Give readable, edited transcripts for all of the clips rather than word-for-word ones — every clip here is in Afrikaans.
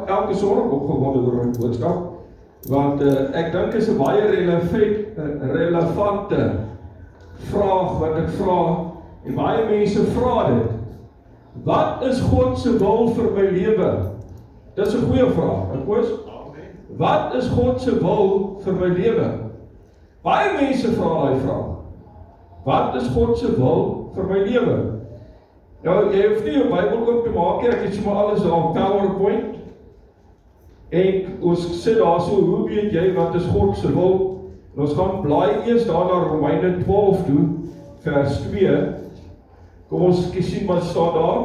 elke Sondag opgewonde oor my boodskap, want ek dink is 'n baie relevante vraag wat ek vra, en baie mense vra dit. Wat is God se wil vir my lewe? Dis 'n goeie vraag, ek hoor. Wat is God se wil vir my lewe? Baie mense vra daai vraag. Wat is God se wil vir my lewe? Nou, jy hoef nie jou Bybel oop te maak nie, ek het sommer alles daar op PowerPoint. En ons sê daar so, hoe weet jy wat is God se wil? En ons gaan blaai eers daar na Romeine 12 toe, vers 2. Kom ons sien wat staan daar.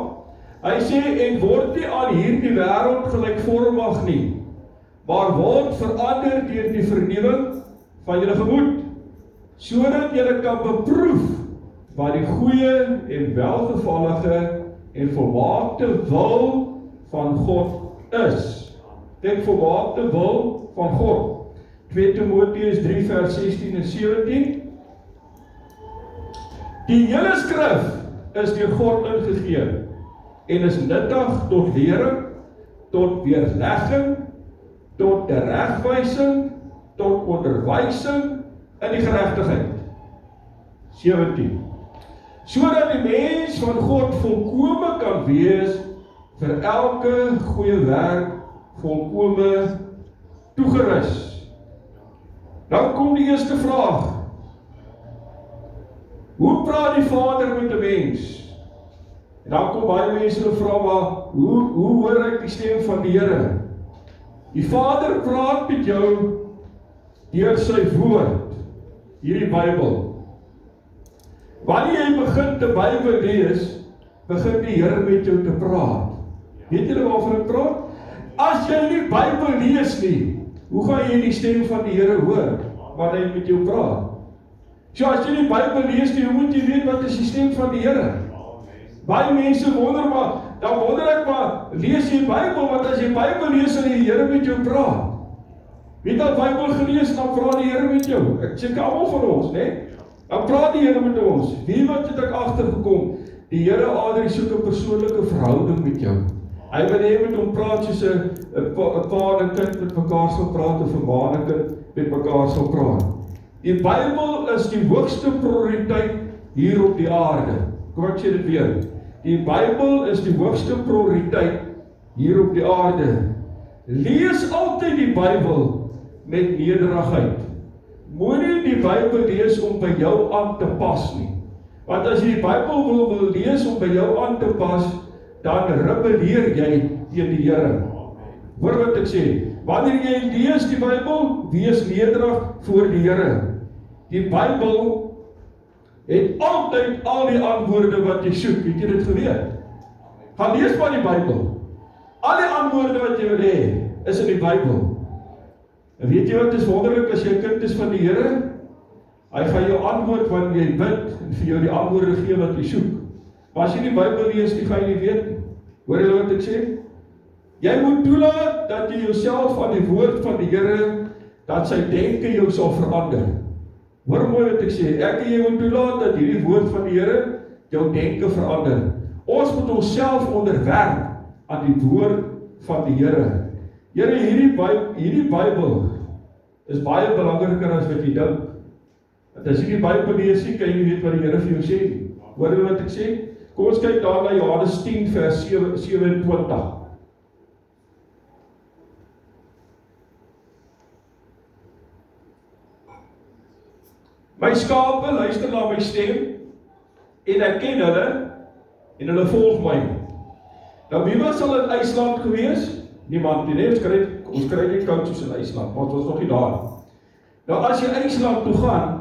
Hy sê, en word nie aan hierdie wêreld gelykvormig nie, maar word verander deur die vernuwing van julle gemoed, sodat julle kan beproef wat die goeie en welgevallige en volmaakte wil van God is. Dit volmaakte wil van God. 2 Timoteus 3 vers 16 en 17. Die hele skrif is deur God ingegee en is nuttig tot lering, tot weerlegging, tot teregwysing, tot onderwysing in die geregtigheid. 17. Sodat die mens van God volkome kan wees vir elke goeie werk volkome toegerus. Dan kom die eerste vraag. Hoe praat die Vader met 'n mens? En dan kom baie mense en vra maar, hoe hoor ek die stem van die Here? Die Vader praat met jou deur sy woord, hierdie Bybel. Wanneer jy begin die Bybel lees, begin die Here met jou te praat. Weet julle waarvan ek praat? As jy nie Bybel lees nie, hoe gaan jy die stem van die Here hoor, wanneer hy met jou praat? So as jy nie Bybel lees nie, hoe moet jy weet wat is die stem van die Here? Baie mense wonder maar, dan wonder ek maar, lees jy Bybel, want as jy Bybel lees, sal die Here met jou praat. Wie het al Bybel gelees, dan praat die Here met jou. Ek seker almal van ons, né? Dan praat die Here met ons. Wie wat het ek agtergekom? Die Here Adrie soek 'n persoonlike verhouding met jou. Hy wil hê met hom praat soos 'n pa en 'n kind met mekaar sal praat, of 'n ma en 'n kind met mekaar sal praat. Die Bybel is die hoogste prioriteit hier op die aarde. Kom ek sê dit weer. Die Bybel is die hoogste prioriteit hier op die aarde. Lees altyd die Bybel met nederigheid. Moenie die Bybel lees om by jou aan te pas nie. Want as jy die Bybel wil lees om by jou aan te pas, dan rebelleer jy teen die Here. Hoor wat ek sê, wanneer jy lees die Bybel, wees nederig voor die Here. Die Bybel het altyd al die antwoorde wat jy soek, het jy dit geweet? Gaan lees maar die Bybel. Al die antwoorde wat jy wil hê, is in die Bybel. En weet jy wat is wonderlik as jy 'n kind is van die Here? Hy gaan jou antwoord wanneer jy bid en vir jou die antwoorde gee wat jy soek. Maar as jy die Bybel lees, die gaan jy nie weet nie. Hoor jy wat ek sê? Jy moet toelaat dat jy jouself aan die woord van die Here, dat sy denke jou sal verander. Hoor mooi wat ek sê, ek en jy moet toelaat dat hierdie woord van die Here jou denke verander. Ons moet onsself onderwerp aan die woord van die Here. Here, hierdie Bybel is baie belangriker as wat jy dink. Want as jy die Bybel lees, kan jy nie weet wat die Here vir jou sê nie. Hoor jy wat ek sê? Kom ons kyk daar na Johannes 10 vers 27. My skape luister na my stem en ek ken hulle en hulle volg my. Nou wie was al in IJsland gewees? Niemand nie, ons kry nie koud soos in IJsland, want ons is nog nie daar. Nou as jy IJsland toe gaan,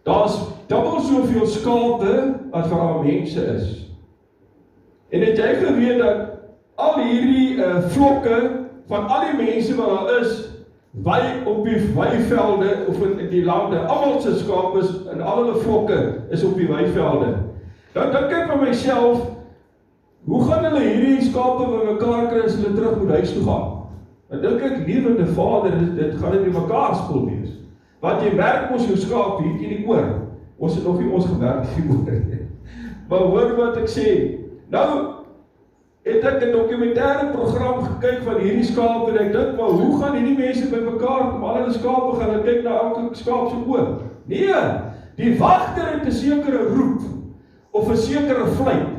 daar's dubbel soveel skape as wat daar mense is. En het jy geweet dat al hierdie vlokke van al die mense wat daar is, op die weivelde of in die lande, almal se skape is en al hulle vlokke is op die weivelde. Dan dink ek vir myself, hoe gaan hulle hierdie skape by mekaar kry as hulle terug moet huis toe gaan? Dan dink ek, liewende Vader, dit gaan nie mekaar spul wees. Want jy merk ons jou skaap, hier in die oor. Ons het nog nie ons gewerk die oor. Maar hoor wat ek sê. Nou, het ek 'n dokumentêre program gekyk van hierdie skaap en ek dink, maar hoe gaan hierdie mense by mekaar kom? Al hulle skape gaan hulle kyk na elke skaap se oog. Nee, die wagter het 'n sekere roep of 'n sekere fluit.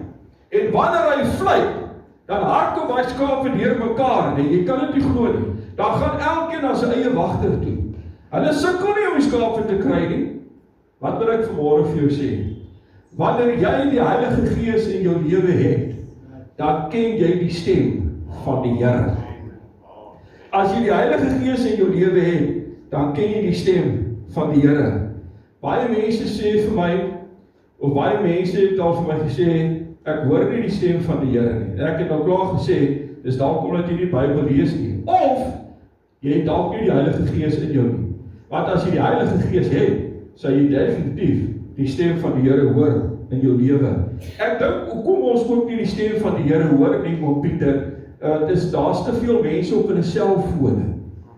En wanneer hy fluit, dan hardloop daai skape deur mekaar. En jy kan dit nie glo nie. Dan gaan elkeen na sy eie wagter toe. Hulle sukkel nie om die skape te kry nie. Wat wil ek vanmôre vir jou sê? Wanneer jy die Heilige Gees in jou lewe het, dan ken jy die stem van die Here. As jy die Heilige Gees in jou lewe het, dan ken jy die stem van die Here. Baie mense sê vir my, of baie mense het al vir my gesê, ek hoor nie die stem van die Here nie. Ek het al klaar gesê, dis dalk omdat jy die Bybel lees nie. Of, jy het dalk nie die Heilige Gees in jou nie. Want as jy die Heilige Gees het, sal jy definitief die stem van die Here hoor in jou lewe. Ek dink, hoekom ons ook nie die stem van die Here hoor nie, Pieter, daar's te veel mense op hulle selfone.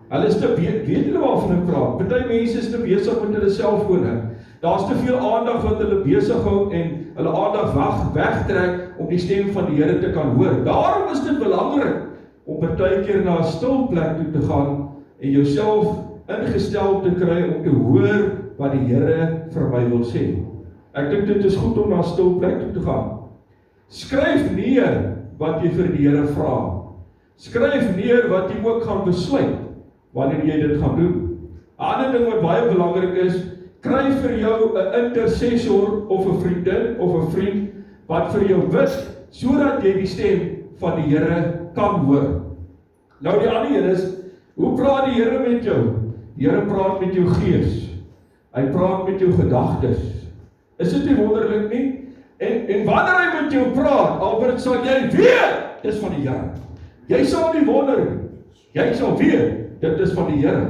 Hulle is te weet julle waarvan ek praat? Party mense is te besig met hulle selfone. Daar's te veel aandag wat hulle besig hou en hulle aandag wegtrek om die stem van die Here te kan hoor. Daarom is dit belangrik om partykeer na 'n stil plek toe te gaan en jouself ingestel te kry om te hoor wat die Here vir my wil sê. Ek dink dit is goed om na 'n stil plek toe te gaan. Skryf neer wat jy vir die Here vra. Skryf neer wat jy ook gaan besluit wanneer jy dit gaan doen. 'n Ander ding wat baie belangrik is, kry vir jou 'n intercessor of 'n vriendin of 'n vriend wat vir jou bid, sodat jy die stem van die Here kan hoor. Nou die ander een is, hoe praat die Here met jou? Die Here praat met jou gees. Hy praat met jou gedagtes. Is dit nie wonderlik nie? En wanneer hy met jou praat, Albert, sal jy weet, dit is van die Here. Jy sal nie wonder nie. Jy sal weet, dit is van die Here.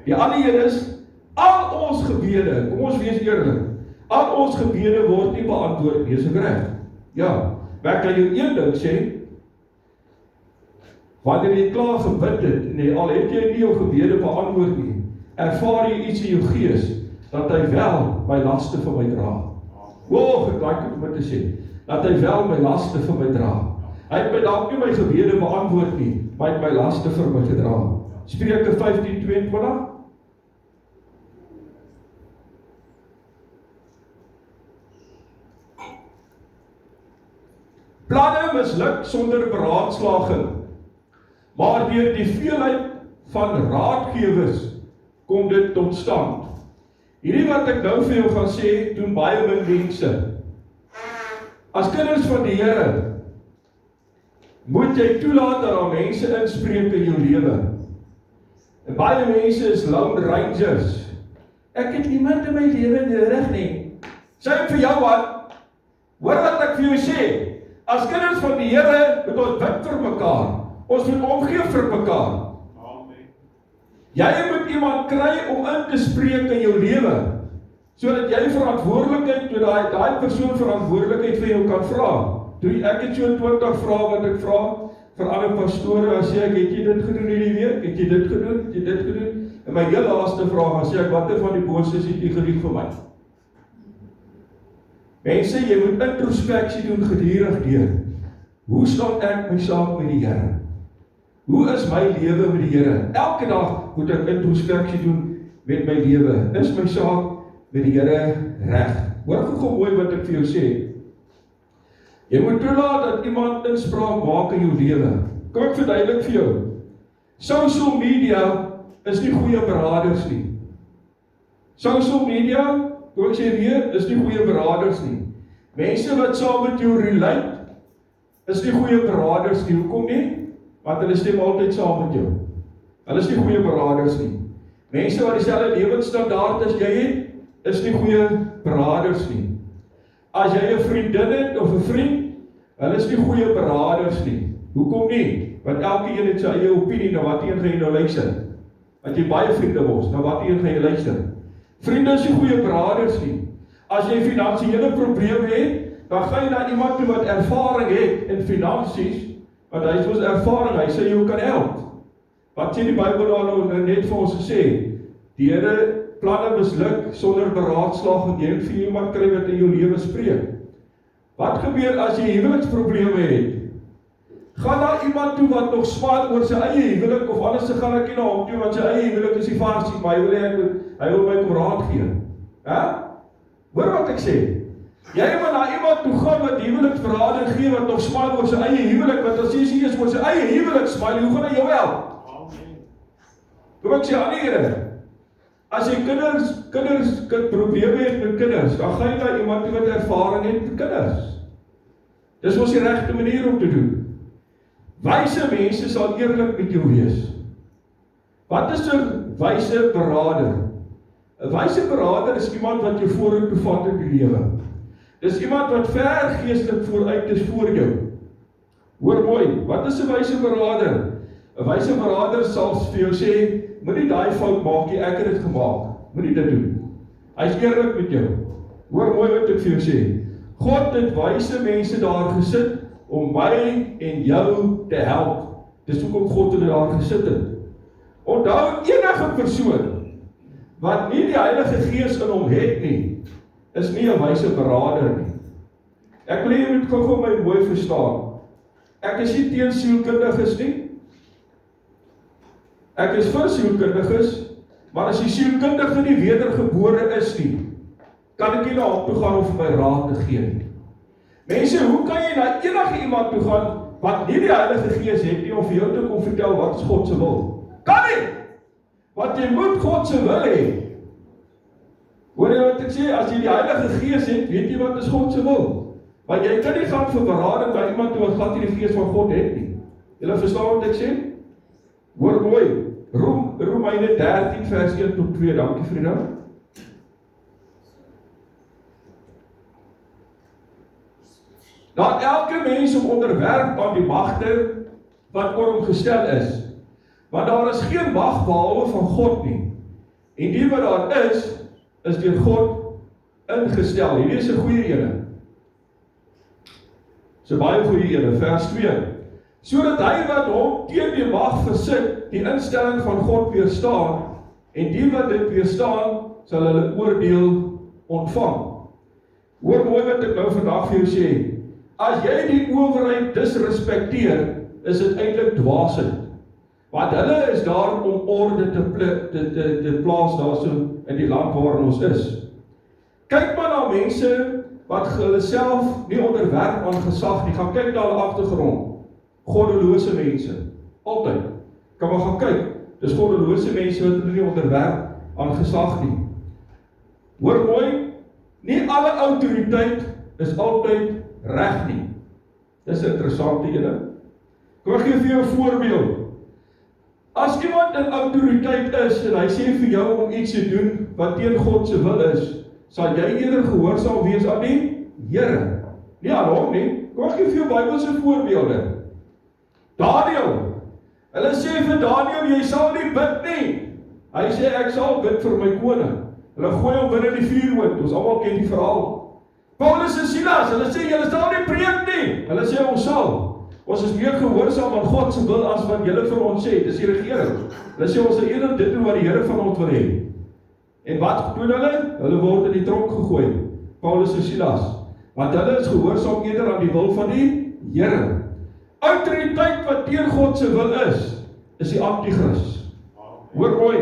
Die ander een is, al ons gebede, kom ons wees eerlik, al ons gebede word nie beantwoord nie, is ek reg? Ja, maar ek kan jou een ding sê, wanneer jy klaar gebid het, en al het jy nie jou gebede beantwoord nie, ervaar jy iets in jou gees, dat hy wel my laste vir my dra. Ek like het om te sê, dat hy wel my laste vir my dra. Hy het my dalk nie my gebede beantwoord nie, maar hy het my laste vir my gedra. Spreuke 15:22. Planne misluk sonder beraadslaging, maar deur die veelheid van raadgewers kom dit tot stand. Hierdie wat ek nou vir jou gaan sê, doen baie min mense. As kinders van die Here, moet jy toelaat dat daar mense inspreek in jou lewe. En baie mense is lone rangers. Ek het niemand in my lewe nodig nie. Sê vir jou wat, hoor wat ek vir jou sê, as kinders van die Here, moet ons bid vir mekaar. Ons moet omgee vir mekaar. Jy moet iemand kry om in te spreek in jou lewe, sodat jy verantwoordelikheid, toe daai persoon verantwoordelikheid vir jou kan vra. Ek het so 20 vrae wat ek vra vir ander pastore, as sê ek, het jy dit gedoen hierdie week? Het jy dit gedoen? Het jy dit gedoen? En my heel laaste vraag, as sê ek, watter van die boostes het jy gerief vir my? Mense, jy moet introspeksie doen gedurig deur. Hoe staan ek my saak met die Here? Hoe is my lewe met die Here? Elke dag moet ek introspeksie doen met my lewe. Is my saak met die Here reg? Hoor gou mooi wat ek vir jou sê. Jy moet toelaat dat iemand inspraak maak in jou lewe. Kom ek verduidelik vir jou. Social media is nie goeie beraders nie. Social media, kom ek sê weer, is nie goeie beraders nie. Mense wat saam met jou relate, is nie goeie beraders nie. Hoekom nie? Want hulle stem altyd saam met jou. Hulle is nie goeie beraders nie. Mense wat dieselfde lewensstandaard as jy het, is nie goeie beraders nie. As jy 'n vriendin het of 'n vriend, hulle is nie goeie beraders nie. Hoekom nie? Want elkeen het sy eie opinie, na wat een gaan jy nou luister? Want jy baie vriende was, na wat een gaan jy luister? Vriende is nie goeie beraders nie. As jy finansiële probleme het, dan gaan jy na iemand toe wat ervaring het in finansies, want hy het ons ervaring, hy sê jou kan help. Wat sê die Bybel daar nou net vir ons gesê? Die Here planne misluk sonder beraadslaging, jy moet vir iemand kry wat in jou lewe spreek. Wat gebeur as jy huweliksprobleme het? Gaan na iemand toe wat nog smaak oor sy eie huwelik, of anders gaan ek nie na hom toe, want sy eie huwelik is die vaarsie, maar hy wil my kom raad gee. Hoor wat ek sê? Jy moet na iemand toe gaan wat huweliksverrading gee, wat nog smaak oor sy eie huwelik, want as jy is oor sy eie huwelik smaak, hoe gaan hy jou help? Kom ek sê aan die Here, as jy kinders probleme het met kinders, dan gaan jy na iemand toe wat ervaring het met kinders. Dis ons die regte manier om te doen. Wyse mense sal eerlik met jou wees. Wat is 'n wyse beraader? 'n Wyse beraader is iemand wat jou vorentoe vat in die lewe. Dis iemand wat ver geestelik vooruit is voor jou. Hoor mooi, wat is 'n wyse beraader? 'n Wyse beraader sal vir jou sê, moenie daai fout maak nie, ek het dit gemaak. Moenie dit doen. Hy is eerlik met jou. Hoor mooi wat ek vir jou sê. God het wyse mense daar gesit om my en jou te help. Dis hoekom God hulle daar gesit het. Onthou, enige persoon wat nie die Heilige Gees in hom het nie, is nie 'n wyse beraader nie. Ek wil jy moet gou my mooi verstaan. Ek is nie teen sielkundiges nie. Ek is vir sielkundiges, maar as die sielkundige nie wedergebore is nie, kan ek nie na hom toe gaan om vir my raad te gee nie. Mense, hoe kan jy na enige iemand toe gaan wat nie die Heilige Gees het nie, om vir jou te kom vertel wat is God se wil? Kan nie! Want jy moet God se wil hê. Hoor jy wat ek sê? As jy die Heilige Gees het, weet jy wat is God se wil. Want jy kan nie gaan vir berading by iemand toe wat glad nie die Gees van God het nie. Julle verstaan wat ek sê? Hoor mooi. Romeine 13 vers 1 tot 2. Dankie vriende. Laat elke mens hom onderwerp aan die magte wat oor hom gestel is. Want daar is geen mag behalwe van God nie. En die wat daar is deur God ingestel. Hierdie is 'n goeie ene. Dis 'n baie goeie ene, vers 2. Sodat hy wat hom teen die mag versit, die instelling van God weerstaan, en die wat dit weerstaan, sal hulle oordeel ontvang. Hoor mooi wat ek nou vandag vir jou sê. As jy die owerheid disrespekteer, is dit eintlik dwaasheid. Want hulle is daar om orde te plaas daarso in die land waarin ons is. Kyk maar na mense wat hulle self nie onderwerp aan gesag nie. Gaan kyk na hulle agtergrond. Goddelose mense. Altyd. Kan maar gaan kyk. Dis goddelose mense wat hulle nie onderwerp aan gesag nie. Hoor mooi, nie alle autoriteit is altyd reg nie. Dis 'n interessante ene. Kom ek gee vir jou 'n voorbeeld. As iemand in autoriteit is en hy sê vir jou om iets te doen wat teen God se wil is, sal jy eerder gehoorsaam wees aan die Here. Nie aan hom nie. Kom ek gee vir jou Bybelse voorbeelde. Daniël. Hulle sê vir Daniël, jy sal nie bid nie. Hy sê ek sal bid vir my koning. Hulle gooi hom binne die vuurhout. Ons almal ken die verhaal. Paulus en Silas, hulle sê julle sal nie preek nie. Hulle sê ons sal. Ons is meer gehoorsaam aan God se wil as wat julle vir ons sê. Dis die regering. Hulle sê ons sal eerder dit doen wat die Here van ons wil hê. En wat doen hulle? Hulle word in die tronk gegooi. Paulus en Silas. Want hulle is gehoorsaam eerder aan die wil van die Here. Autoriteit wat teen God se wil is die anti-kris. Hoor mooi.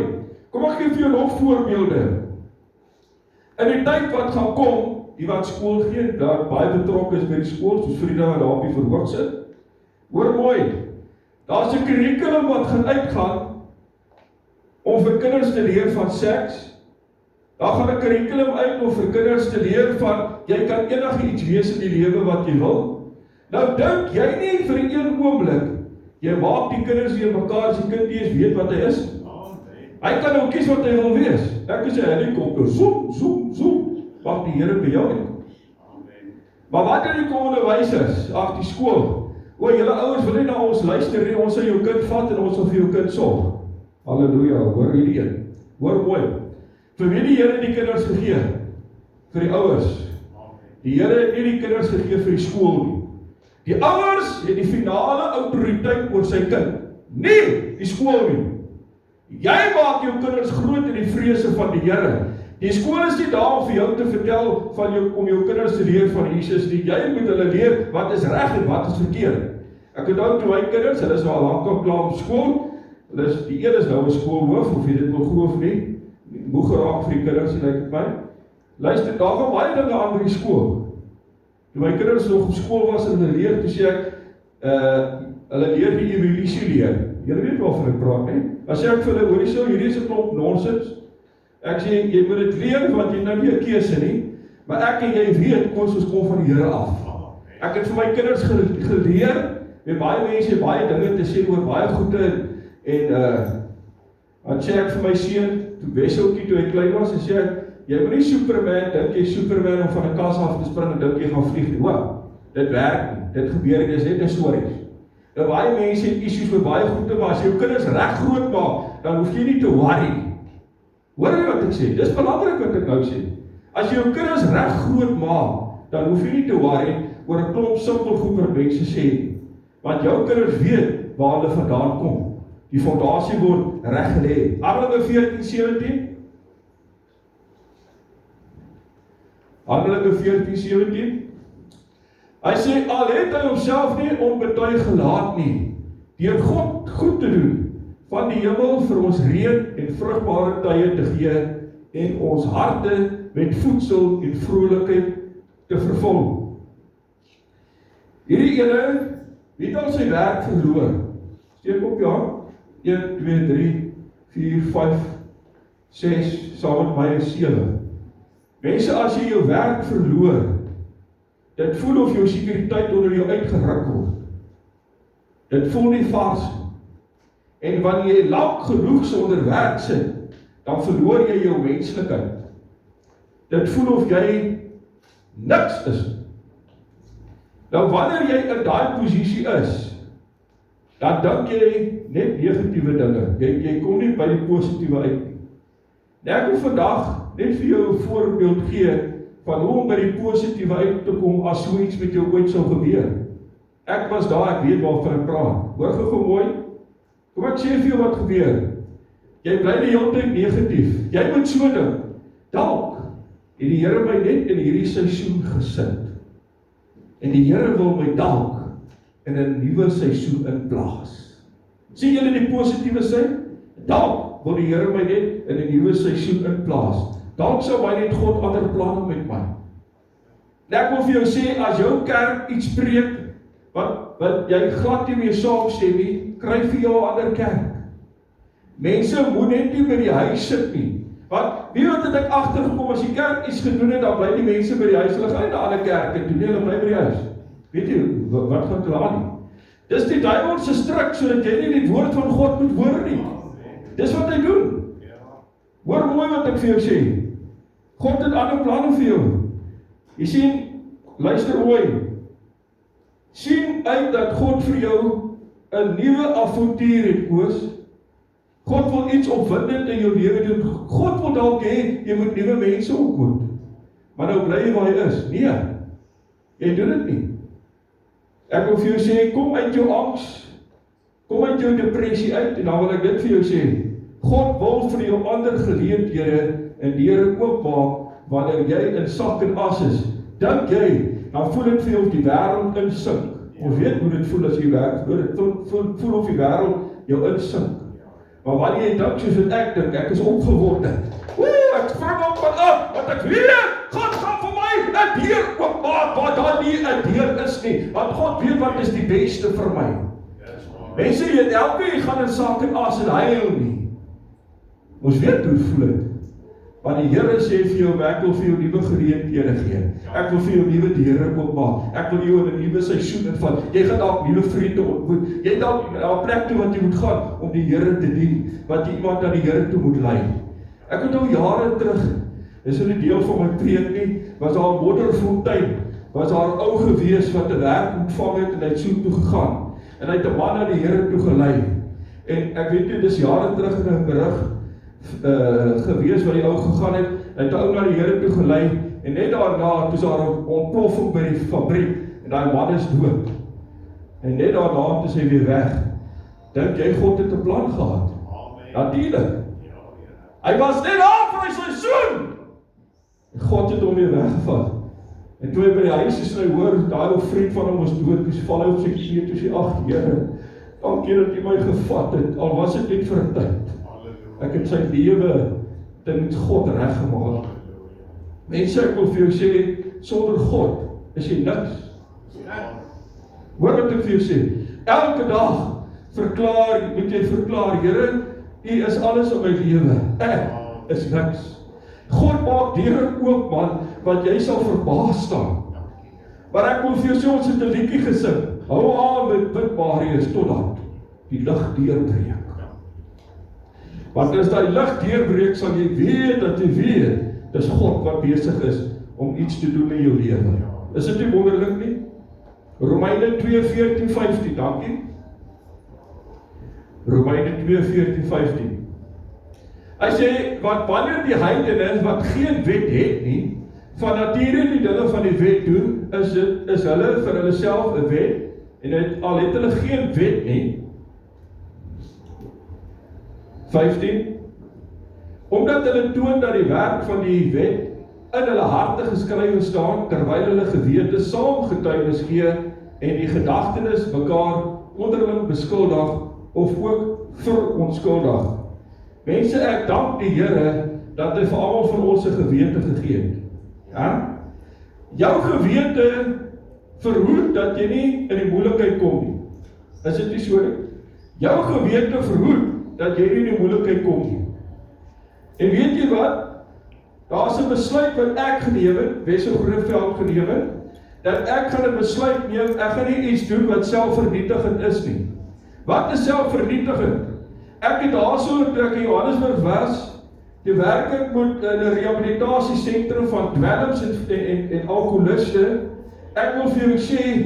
Kom ek gee vir jou nog voorbeelde. In die tyd wat gaan kom, die wat skool gee, daar baie betrokke is by die skool, soos vriende wat daar op die verhoog sit. Hoor mooi, daar's 'n kurrikulum wat gaan uitgaan om vir kinders te leer van seks. Daar gaan 'n kurrikulum uit om vir kinders te leer van, jy kan enige iets wees in die lewe wat jy wil. Nou dink jy nie vir 'n oomblik, jy maak die kinders weer mekaar as die kind nie eens weet wat hy is. Hy kan nou kies wat hy wil wees. Ek is 'n helikopter, zoom, mag die Here by jou in. Maar wat doen die onderwysers, die skool? O, julle ouers wil nie na ons luister nie, ons sal jou kind vat en ons sal vir jou kind sorg. Halleluja, hoor hierdie een. Hoor mooi. Vir wie die Here die kinders gegee? Vir die ouers. Die Here het nie die kinders gegee vir die skool nie. Die ouers het die finale autoriteit oor sy kind. Nie die skool nie. Jy maak jou kinders groot in die vrese van die Here. Die skool is nie daar om vir jou te vertel om jou kinders te leer van Jesus nie. Jy moet hulle leer wat is reg en wat is verkeerd. Ek onthou toe my kinders, hulle is nou al lank al klaar op skool, die een is nou 'n skoolhoof, of jy dit wil glo of nie, moeg geraak vir die kinders, lyk dit my. Luister, daar gaan baie dinge aan by die skool. Toe my kinders nog op skool was en hulle leer, toe sê ek, hulle leer die evolusie leer. Julle weet waarvan ek praat, hè? As ek vir hulle, hoor so, hierdie is 'n klomp nonsens. Ek sê, jy moet dit leer, want jy nou nie 'n keuse nie. Maar ek en jy weet, ons kom van die Here af. Ek het vir my kinders geleer, met baie mense baie dinge te sê oor baie goede, en dan sê ek vir my seun, toe Wesseltjie, toe hy klein was, en sê ek, jy moet nie Superman, dink jy Superman om van 'n kas af te spring en dink jy gaan vlieg nie. Hoor, dit werk nie, dit gebeur nie, dis net 'n stories. Nou baie mense het issues met baie goede, maar as jou kinders reg groot maak, dan hoef jy nie te worry. Hoor jy wat ek sê? Dis belangrik wat ek nou sê. As jy jou kinders reg groot maak, dan hoef jy nie te worry oor 'n klomp simpel goed wat mense sê nie. Want jou kinders weet waar hulle vandaan kom. Die fondasie word reg gelê. Handelinge 14:17. Handelinge 14:17. Hy sê, al het hy homself nie onbetuig gelaat nie, deur God goed te doen, van die hemel vir ons reën en vrugbare tye te gee, en ons harte met voedsel en vrolikheid te vervul. Hierdie ene, wie het al sy werk verloor? Steek op jou hand. 1, 2, 3, 4, 5, 6, saam met my is 7. Mense, as jy jou werk verloor, dit voel of jou sekuriteit onder jou uitgeruk word. Dit voel nie vars nie. En wanneer jy lank genoeg sonder werk sit, dan verloor jy jou menslikheid. Dit voel of jy niks is. Nou wanneer jy in daai posisie is, dan dink jy net negatiewe dinge. Jy kom nie by die positiewe uit nie. Ek wil vandag net vir jou 'n voorbeeld gee van hoe om by die positiewe uit te kom as so iets met jou ooit sou gebeur. Ek was daar, ek weet waarvan ek praat. Hoor gou mooi. Kom ek sê vir jou wat gebeur. Jy bly die hele tyd negatief. Jy moet so dink. Dalk het die Here my net in hierdie seisoen gesit. En die Here wil my dalk in 'n nuwe seisoen inplaas. Sien julle die positiewe sy? Dalk wil die Here my net in 'n nuwe seisoen inplaas. Dalk sou hy net God ander planne met my. En ek wil vir jou sê, as jou kerk iets preek, wat jy glad nie meer saamstem nie, kry vir jou 'n ander kerk. Mense moet net nie by die huis sit nie. Want, weet wat het ek agtergekom, as die kerk iets gedoen het, dan bly die mense by die huis, hulle gaan in 'n ander kerk en toe nie, hulle bly by die huis. Weet jy, wat gaan hulle aan nie? Dis die duiwel se stryk, sodat jy nie die woord van God moet hoor nie. Dis wat hy doen. Hoor mooi wat ek vir jou sê. God het ander planne vir jou. Jy sien, luister mooi. Sien uit dat God vir jou 'n nuwe avontuur het, Koos. God wil iets opwindend in jou lewe doen. God wil dalk hê jy moet nuwe mense ontmoet. Maar nou bly jy waar jy is. Nee. Jy doen dit nie. Ek wil vir jou sê, kom uit jou angs. Kom uit jou depressie uit en dan wil ek dit vir jou sê. God wil vir jou ander geleenthede en deure oopmaak wanneer jy in sak en as is. Dink jy, dan voel dit vir jou of die wêreld insink. Ons weet hoe dit voel as jy werk. Dit voel of die wêreld jou insink. Maar wanneer jy dink soos wat ek dink, ek is opgewonde. Ek spring op van af, want ek weet, God gaan vir my 'n deur oopmaak waar daar nie 'n deur is nie. Want God weet wat is die beste vir my. Mense weet elke gaan in sak en as en huil nie. Ons weet hoe voel dit. Want die Here sê vir jou, ek wil vir jou nuwe geleenthede gee. Ek wil vir jou nuwe deure oopmaak. Ek wil jou in 'n nuwe seisoen invat. Jy gaan dalk nuwe vriende ontmoet. Jy dalk 'n plek toe wat jy moet gaan om die Here te dien, wat jy iemand na die Here toe moet lei. Ek onthou jare terug, is in 'n deel van my preek nie, was daar 'n Modderfontein, was daar 'n ou gewees wat 'n werk ontvang het en hy het so toe gegaan. En hy het 'n man na die Here toe gelei. En ek weet nie, dis jare terug in 'n berig gewees wat die ou gegaan het, hy het ou na die Here toe gelei, en net daarna, toe is daar 'n ontploffing by die fabriek, en daai man is dood. En net daarna is hy weer weg. Dink jy God het 'n plan gehad? Natuurlik. Hy was net daar vir sy seisoen. En God het hom weer weggevat. En toe hy by die huis is en hy hoor, daai ou vriend van hom was dood, toe val hy op sy knie, toe sê, ag Here, dankie dat U my gevat het, al was dit net vir 'n tyd. Ek het sy lewe ten God reggemaak. Mense, ek wil vir jou sê, sonder God is jy niks. Hoor wat ek vir jou sê, elke dag moet jy verklaar, Here, U is alles in my lewe, ek is niks. God maak deure oop, man, wat jy sal verbaas staan. Maar ek wil vir jou sê, ons het 'n liedjie gesing, hou aan met bid Marius, totdat die lig deurbreek. Want as die lig deurbreek, sal jy weet dat jy weet, dis God wat besig is om iets te doen in jou lewe. Is dit nie wonderlik nie? Romeine 2:14-15, dankie. Romeine 2:14-15. Hy sê, want wanneer die heidene wat geen wet het nie, van nature die dinge van die wet doen, is hulle vir hulle self 'n wet, en al het hulle geen wet nie. 15. Omdat hulle toon dat die werk van die wet in hulle harte geskrywe staan, terwyl hulle gewete saam getuienis gee, en die gedagtenis mekaar onderling beskuldig, of ook verontskuldig. Mense, ek dank die Here, dat hy vir almal van ons 'n gewete gegee het. Ja? Jou gewete verhoed dat jy nie in die moeilikheid kom nie. Is dit nie so nie? Jou gewete verhoed dat jy nie in die moeilikheid kom nie. En weet jy wat? Daar is 'n besluit wat ek geneem het, Wessel Groeneveld geneem het, dat ek gaan 'n besluit neem, ek gaan nie iets doen wat selfvernietigend is nie. Wat is selfvernietigend? Ek het daarso toe ek in Johannesburg was, die werk ek moet in 'n rehabilitasiesentrum van dwelms en alkoholiste. Ek wil vir jou sê,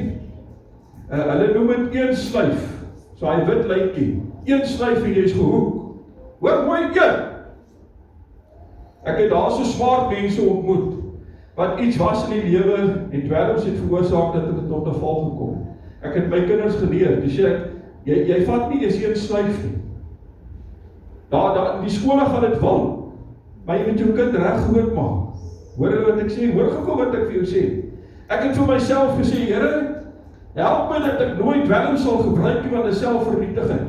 hulle noem dit een slyf, so hy wit lyntjie, een slyf en jy is gehoek. Hoor mooi een. Ek het daar so smart mense ontmoet, wat iets was in die lewe, en dwelms het veroorsaak dat hulle tot 'n val gekom. Ek het my kinders geleer, dis jy vat nie eens een slyf nie. Die skole gaan dit wil, maar jy moet jou kind reg groot maak. Hoor jy wat ek sê? Hoor gou wat ek vir jou sê. Ek het vir myself gesê, Here, help my dat ek nooit dwelm sal gebruik nie, want dit is selfvernietigend.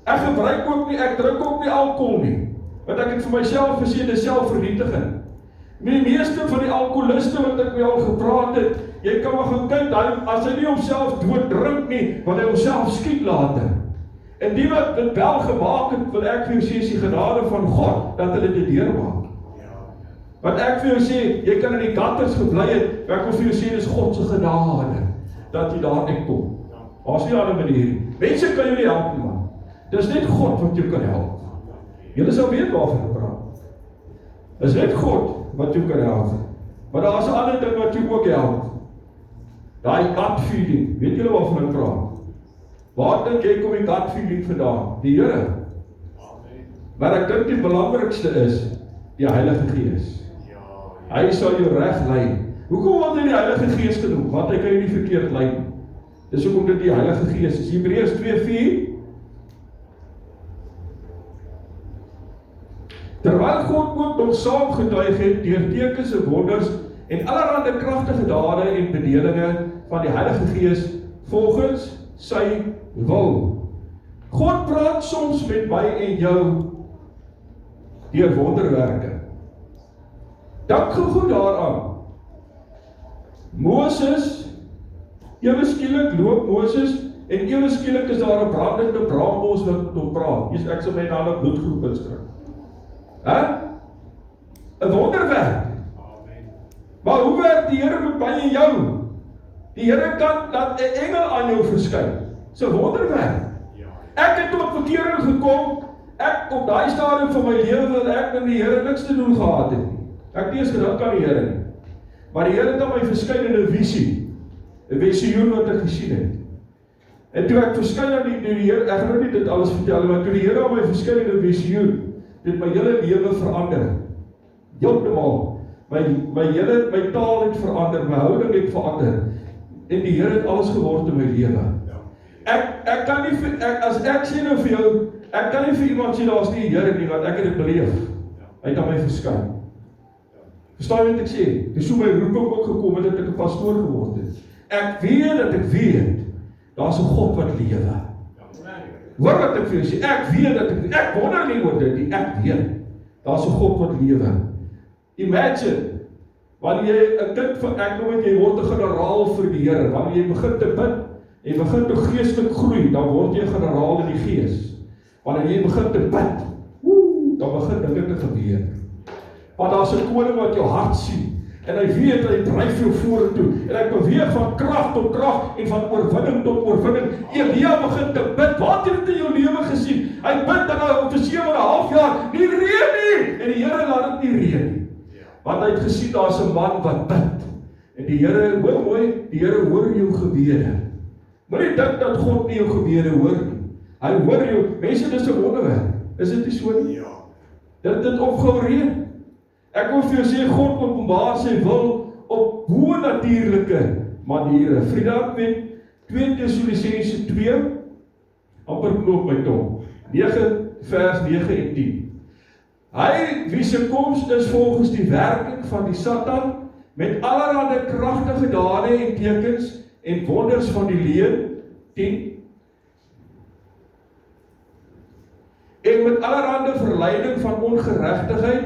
Ek gebruik ook nie, ek drink ook nie alkohol nie, want ek het vir myself gesê, dit is selfvernietigend. Met die meeste van die alkoholiste wat ek mee al gepraat het, jy kan maar gaan kyk, as hy nie homself dood drink nie, want hy homself skiet later. En die wat dit wel gemaak het, wil ek vir jou sê, is die genade van God, dat hulle dit deurmaak. Want ek vir jou sê, jy kan in die gutters gebly het, maar ek wil vir jou sê, dis God se genade, dat jy daar uitkom. Daar's nie ander manier nie. Mense kan jou nie help nie, man. Dis net God wat jou kan help. Julle sal weet waarvan ek praat. Dis net God wat jou kan help. Maar daar is 'n ander ding wat jou ook help. Daai gut feeling, weet julle waarvan ek praat? Waar dink jy kom die gut feeling vandaan? Die Here. Maar ek dink die belangrikste is die Heilige Gees. Hy sal jou reg lei. Hoekom word hy die Heilige Gees genoem? Want hy kan jou nie verkeerd lei nie. Dis hoekom dit die Heilige Gees is. Hebreërs 2:4. Terwyl God ook nog saam getuig het deur tekens en wonders en allerlei kragtige dade en bedelinge van die Heilige Gees volgens sy wil. God praat soms met my en jou deur wonderwerke. Dink gou daaraan. Moses, ewe skielik loop Moses en ewe skielik is daar 'n brandende braambos wat tot praat. Ek sal my na 'n bloedgroep inskryf. 'n wonderwerk. Maar hoe werk die Here met my en jou? Die Here kan dat 'n engel aan jou verskyn. Dis 'n wonderwerk. Ek het tot bekering gekom. Ek op daai stadium van my lewe wil ek met die Here niks te doen gehad het nie. Ek het nie eens gedink aan die Here nie. Maar die Here het aan my verskyn in 'n visie. 'n Visioen wat ek gesien het. En toe ek verskyn aan die Here, ek gaan nou nie dit alles vertel nie, maar toe die Here aan my verskyn in 'n visioen, het my hele lewe verander. Heeltemal. My taal het verander, my houding het verander. En die Here het alles geword in my lewe. Ek kan nie as ek sê nou vir jou, ek kan nie vir iemand sê daar's nie die Here nie, want ek het dit beleef. Hy het aan my verskyn. Verstaan jy wat ek sê? Dis so my roeping ook gekom het dat ek 'n pastoor geword het. Ek weet dat ek weet, daar's 'n God wat lewe. Hoor wat ek vir jou sê, ek weet dat ek wonder nie oor dit nie, ek weet, daar's 'n God wat lewe. Imagine, wanneer jy 'n kind van, ek noem dit, jy word 'n generaal vir die Here, wanneer jy begin te bid, en jy begin te geestelik groei, dan word jy 'n generaal in die gees. Wanneer jy begin te bid, dan begin dinge te gebeur. Want daar's 'n koning wat jou hart sien, en hy weet, hy dryf jou vorentoe, en hy beweeg van krag tot krag, en van oorwinning tot oorwinning. Elia begin te bid, wat het jy in jou lewe gesien? Hy bid dan vir 7,5 jaar, nie reën nie, en die Here laat dit nie reën nie. Want hy het gesien, daar's 'n man wat bid, en die Here, hoor mooi, die Here hoor jou gebede. Moenie dink dat God nie jou gebede hoor nie. Hy hoor jou, mense, dis 'n wonderwerk, is dit nie so nie? Ja. Dit opgehou reën. Ek wil vir jou sê, God openbaar sy wil op bo-natuurlike maniere. Vriende, met 2 Tessalonisense 2, amper knoop my tong, 9 vers 9 en 10. Hy, wie se koms is volgens die werking van die Satan, met allerhande kragtige dade en tekens en wonders van die leuen, 10. En met allerhande verleiding van ongeregtigheid,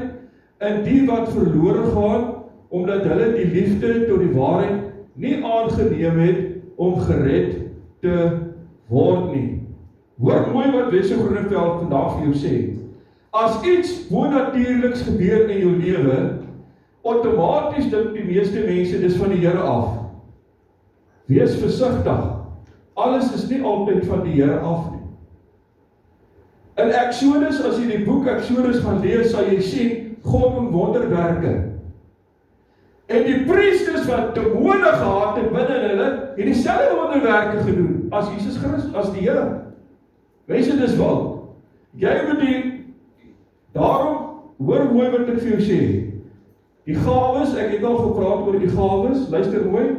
in die wat verlore gaan, omdat hulle die liefde tot die waarheid nie aangeneem het om gered te word nie. Hoor mooi wat Wessel Groeneveld vandag vir jou sê. As iets bonatuurliks gebeur in jou lewe, outomaties dink die meeste mense dis van die Here af. Wees versigtig. Alles is nie altyd van die Here af nie. In Exodus, as jy die boek Exodus gaan lees, sal jy sien God doen wonderwerke. En die priesters wat demone gehad het binne hulle, het dieselfde wonderwerke gedoen as Jesus Christus, as die Here. Mense, dis wil. Jy moet daarom, hoor mooi wat ek vir jou sê. Die gawes, ek het al gepraat oor die gawes, luister mooi.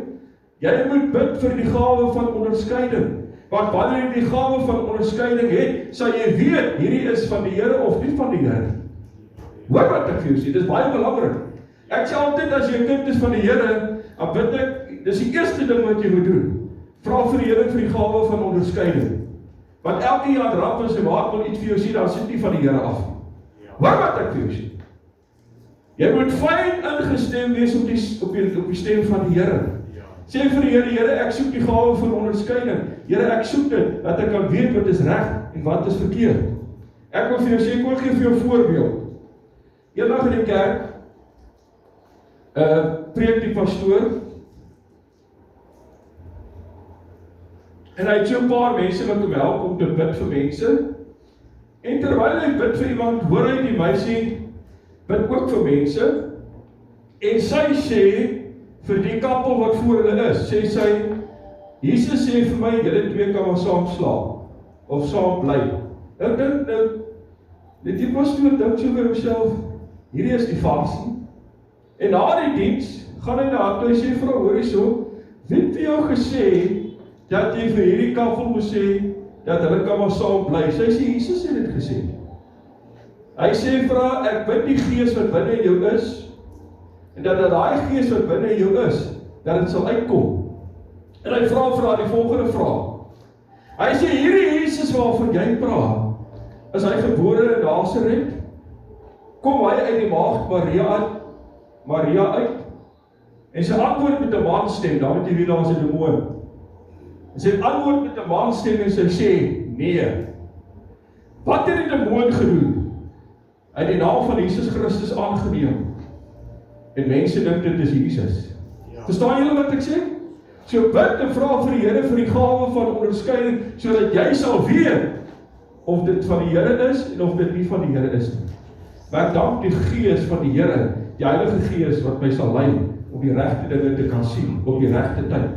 Jy moet bid vir die gawe van onderskeiding. Want wanneer jy die gawe van onderskeiding het, sal jy weet, hierdie is van die Here of nie van die Here. Hoor wat ek vir jou sê, dit is baie belangrik. Ek sê altyd, as jy 'n kind is van die Here, dan bid ek, dis die eerste ding wat jy moet doen. Vra vir die Here vir die gawe van onderskeiding. Want elke jaar rap en sy maat wil iets vir jou sê, dan sit nie van die Here af. Hoor wat ek vir jou sê. Jy moet fyn ingestem wees op die stem van die Here. Sê vir die Here, Here, ek soek die gawe van onderskeiding. Here, ek soek dit, dat ek kan weet wat is reg en wat is verkeerd. Ek wil vir jou sê, ek wil gee vir jou 'n voorbeeld. Eendag in die kerk, preek die pastoor, en hy het so 'n paar mense wat hom help om te bid vir mense, en terwyl hy bid vir iemand, hoor hy die meisie bid ook vir mense, en sy sê, vir die kappel wat voor hulle is, sê sy, Jesus sê vir my, julle twee kan maar saam slaap, of saam bly. Ek dink nou, die pastoor dink so vir homself, hierdie is die vasie. En na die diens, gaan hy na haar toe, hy sê, vrou, hoor hierso, wie het vir jou gesê, dat jy vir hierdie kappel moet sê, dat hulle kan maar saam bly? Sy sê, Jesus het dit gesê. Hy sê, vrou, ek bid die gees wat binne in jou is, en dat daai gees wat binne in jou is, dat dit sal uitkom. En hy vra die volgende vraag. Hy sê, hierdie Jesus waarvan jy praat, is hy gebore in Nasaret? Kom hy uit die maagd Maria uit? En sy antwoord met 'n manstem, dan moet jy weet, daar is 'n demoon. En sy antwoord met 'n manstem en sy sê, nee. Wat het die demoon gedoen? Hy het die naam van Jesus Christus aangeneem. En mense dink dit is Jesus. Verstaan julle wat ek sê? So bid en vra vir die Here vir die gawe van onderskeiding, sodat jy sal weet of dit van die Here is en of dit nie van die Here is nie. Maar ek dank die Gees van die Here, die Heilige Gees wat my sal lei om die regte dinge te kan sien op die regte tyd.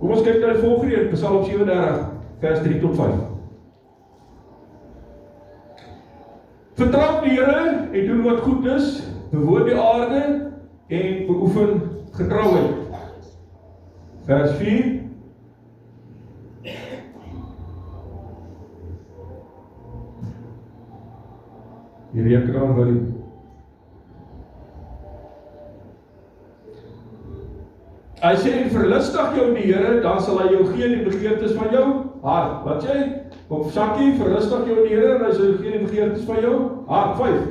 Kom ons kyk na die volgende een, Psalm 37 vers 3 tot 5. Vertrou die Here en doen wat goed is, bewoon die aarde en beoefen getrouheid. Vers 4. Die rekenaar wil Hy sê, verlustig jou in die Here, dan sal hy jou gee die begeertes van jou hart. Wat sê? Kom sakkie, verlustig jou in die Here, en hy sal jou gee die begeertes van jou hart. 5.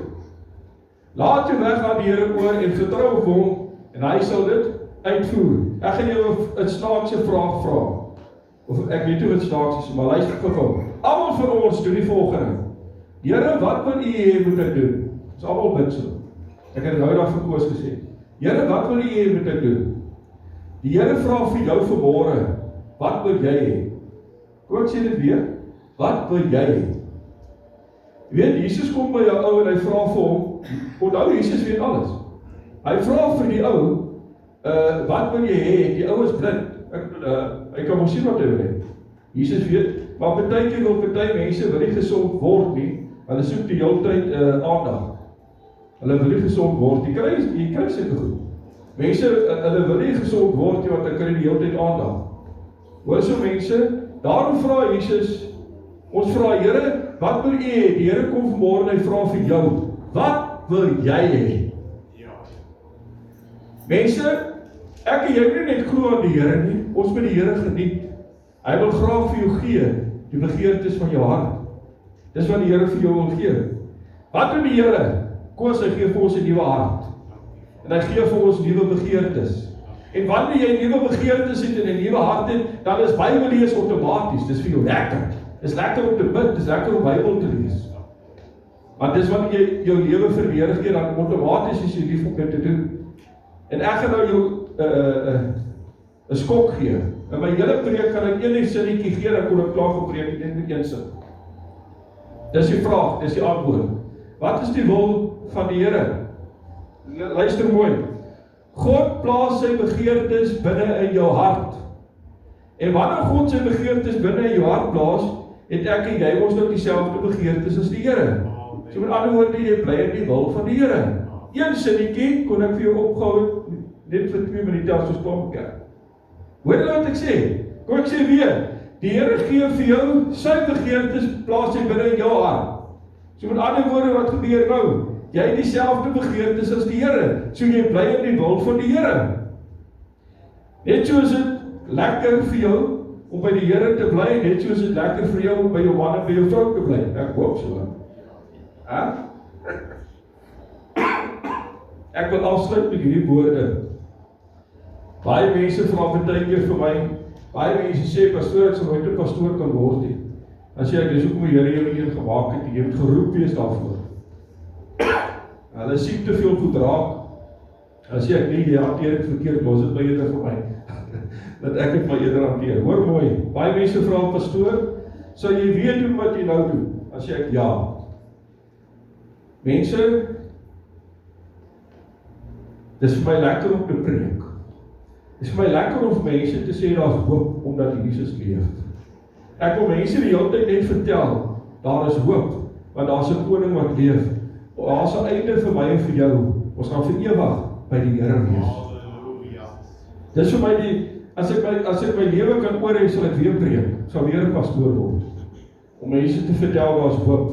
Laat jou weg aan die Here oor en vertrou op hom, en hy sal dit uitvoer. Ek gaan jou 'n snaakse vraag vra. Of ek weet nie wat snaaks is, maar luister gou. Almal van ons doen die volgende. Here, wat wil U hê moet ek doen? Ons almal bid so. Ek het nou daar vir Koos gesê. Here, wat wil U hê moet ek doen? Die Here vra vir jou vanmôre, wat wil jy hê? Kom ek sê dit weer? Wat wil jy hê? Jy weet, Jesus kom by jou ou en hy vra vir hom, onthou Jesus weet alles. Hy vra vir die ou, wat wil jy hê? Die ou is blind. Hy kan mos sien wat hy wil hê. Jesus weet, maar partykeer wil party mense wil nie gesond word nie. Hulle soek die hele tyd aandag. Hulle wil nie gesond word. Jy kry sulke goed. Mense, hulle wil nie gesond word nie, want hulle kry die hele tyd aandag. Hoor so mense, daarom vra Jesus, ons vra Here, wat wil U hê? Die Here kom vanmôre en hy vra vir jou, wat wil jy hê? Mense, ek en jy moet net glo aan die Here nie, ons moet die Here geniet. Hy wil graag vir jou gee, die begeertes van jou hart. Dis wat die Here vir jou wil gee. Wat doen die Here? Koos, hy gee vir ons 'n nuwe hart. En hy gee vir ons nuwe begeertes. En wanneer jy nuwe begeertes het en 'n nuwe hart het, dan is Bybel lees outomaties. Dis vir jou lekker. Dis lekker om te bid, dis lekker om Bybel te lees. Want dis wanneer jy jou lewe vir die Here gee, dan outomaties is jy lief om dit te doen. En ek gaan nou jou 'n skok gee. In my hele preek gaan ek een sinnetjie gee, dan kon ek klaar gepreek net met een sin. Dis die vraag, dis die antwoord. Wat is die wil van die Here? Luister mooi. God plaas sy begeertes binne in jou hart. En wanneer God sy begeertes binne in jou hart plaas, het ek en jy ons nou dieselfde begeertes as die Here. So met ander woorde, jy bly in die wil van die Here. Een sinnetjie kon ek vir jou opgehou net vir 2 minute as ons kom kerk. Hoor jy wat ek sê? Kom ek sê weer, die Here gee vir jou sy begeertes, plaas hy binne in jou hart. So met ander woorde, wat gebeur nou? Jy het dieselfde begeertes as die Here, so jy bly in die wil van die Here. Net so is dit lekker vir jou om by die Here te bly, net so is dit lekker vir jou om by jou man en by jou vrou te bly. Ek hoop so. Ek wil afsluit met hierdie woorde. Baie mense vra partykeer vir my, baie mense sê, pastoor, ek sal nooit 'n pastoor kan word nie. Dan sê ek, dis hoekom die Here jou een gemaak het, jy moet geroep wees daarvoor. Hulle sien te veel goed raak. Dan sê ek, nee, jy hanteer het verkeerd, los het my eerder vir my. Dat ek het my eerder hanteer. Hoor mooi, baie mense vra, pastoor, sal jy weer doen wat jy nou doen? Dan sê ek, ja. Mense, dis vir my lekker om te preek. Dis vir my lekker om vir mense te sê, daar is hoop, omdat Jesus leef. Ek wil mense die hele tyd net vertel, daar is hoop, want daar is 'n koning wat leef. Daar is 'n einde vir my en vir jou. Ons gaan vir ewig by die Here wees. Dis vir my as ek my lewe kan oor hê, sal ek weer preek, sal weer 'n pastoor word. Om mense te vertel, daar is hoop.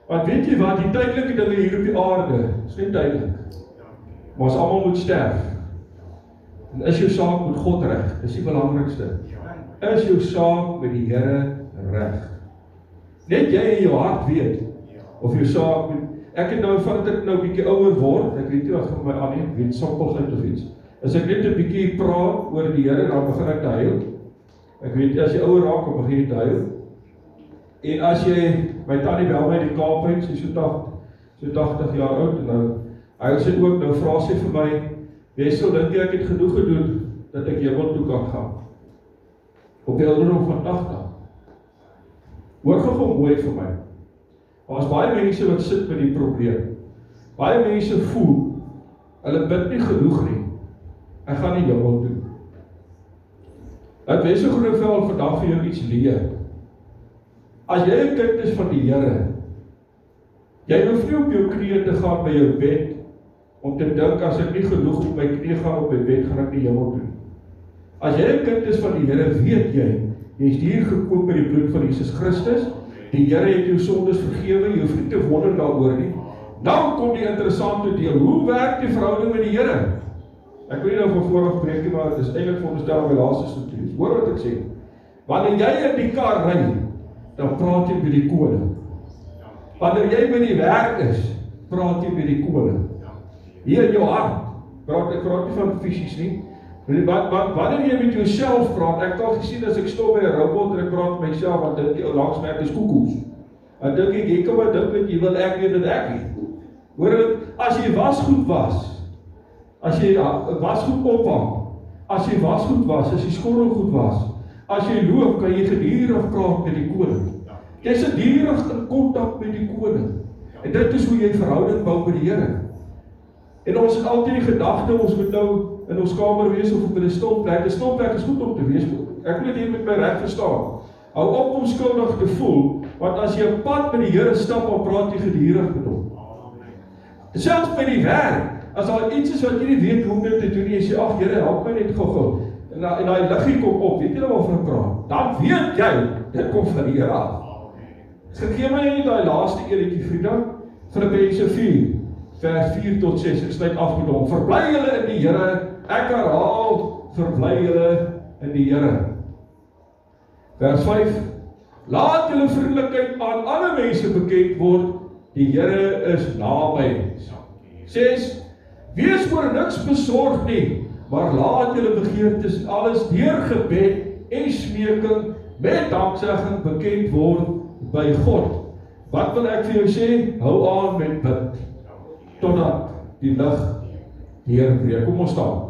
Want weet jy wat, die tydelike dinge hier op die aarde, is nie tydelik. Maar ons almal moet sterf. En is jou saak met God reg, dis die belangrikste. Is jou saak met die Here reg. Net jy in jou hart weet, of jou saak met, ek het nou, vandat ek nou 'n bietjie ouer word, ek weet nie wat gaan my aan nie, weet sampelheid of iets, as ek net 'n bietjie praat oor die Here, dan begin ek te huil. Ek weet, as jy ouer raak, dan begin jy te huil. En as jy, my tannie bel my die Kaap uit, sy is so 80 jaar oud, en nou, hy sê ook, nou vra sy vir my, Wessel, dink jy ek het genoeg gedoen, dat ek hemel toe kan gaan? Op die ouderdom van 80. Hoor gou mooi vir my. Daar is baie mense wat sit met die probleem. Baie mense voel, hulle bid nie genoeg nie. Ek gaan nie hemel toe. Laat Wessel Groeneveld vandag vir jou iets leer. As jy 'n kind is van die Here, jy hoef nie op jou knieë te gaan by jou bed, om te dink, as ek nie genoeg op my knie gaan op my bed, gaan ek nie hemel toe. As jy 'n kind is van die Here, weet jy is hier gekoop by die bloed van Jesus Christus, die Here het jou sondes vergewe, jy hoef nie te wonder daaroor nie. Nou kom die interessante deel, hoe werk die verhouding met die Here? Ek weet nie nou van vooraf preek, maar dit is eintlik veronderstel om my laaste stuk te wees. Hoor wat ek sê. Wanneer jy in die kar ry, dan praat jy met die koning. Wanneer jy by die werk is, praat jy met die koning. Hier in jou hart, ek praat nie van fisies nie. Wanneer jy met jouself praat, ek het al gesien as ek stop by 'n robot en ek praat met myself, want dit langs my ek is koekoes. Dan dink ek, jy kan maar dink wat jy wil, ek weet dat ek nie. Hoor dit, as jy wasgoed was, as jy wasgoed ophang, as jy wasgoed was, as jy skorrelgoed was, as jy loop, kan jy gedurig praat met die koning. Jy is gedurig in kontak met die koning. En dit is hoe jy verhouding bou met die Here. En ons het altyd die gedagte, ons moet nou in ons kamer wees of op 'n stomplek. 'n Stomplek is goed om te wees. Ek wil dit hier met my reg verstaan. Hou op om skuldig te voel, want as jy 'n pad met die Here stap, dan praat jy gedurig met hom. Selfs by die werk, as daar iets is wat jy nie weet hoe om dit te doen, jy sê, ag Here, help my net gou-gou. En daai liggie kom op, weet jy nou waarvan ek praat? Dan weet jy, dit kom van die Here af. Gegee my net daai laaste eeretjie, vriende, Filippense 4, vers 4 tot 6, ek sluit af met hom. Verbly julle in die Here, ek herhaal, verbly julle in die Here. Vers 5, laat julle vriendelikheid aan alle mense bekend word, die Here is naby. 6, wees oor niks besorg nie, maar laat julle begeertes alles deur gebed en smeking met danksegging bekend word by God. Wat wil ek vir jou sê? Hou aan met bid, totdat die lig deurbreek. Kom ons staan.